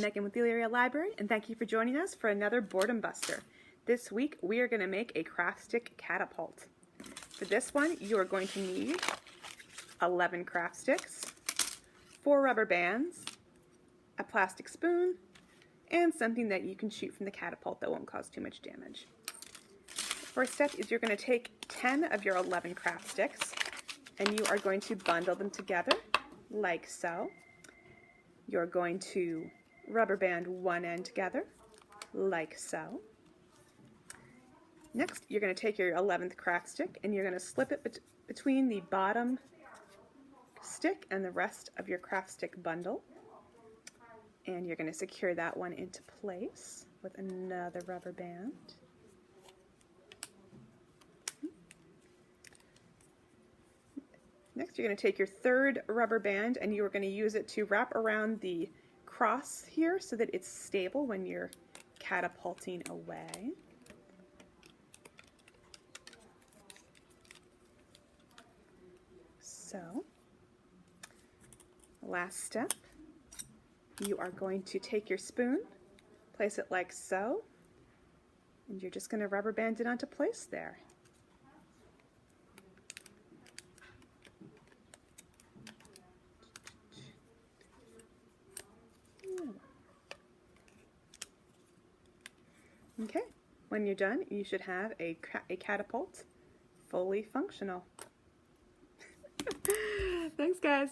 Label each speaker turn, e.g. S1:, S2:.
S1: Megan with the Elyria Library, and thank you for joining us for another Boredom Buster. This week we are going to make a craft stick catapult. For this one you are going to need 11 craft sticks, 4 rubber bands, a plastic spoon, and something that you can shoot from the catapult that won't cause too much damage. First step is you're going to take 10 of your 11 craft sticks and you are going to bundle them together like so. You're going to rubber band one end together like so. Next you're going to take your 11th craft stick and you're going to slip it between the bottom stick and the rest of your craft stick bundle, and you're going to secure that one into place with another rubber band. Next you're going to take your third rubber band and you are going to use it to wrap around the cross here so that it's stable when you're catapulting away. So, last step, you are going to take your spoon, place it like so, and you're just going to rubber band it onto place there. Okay, when you're done, you should have a catapult fully functional. Thanks, guys.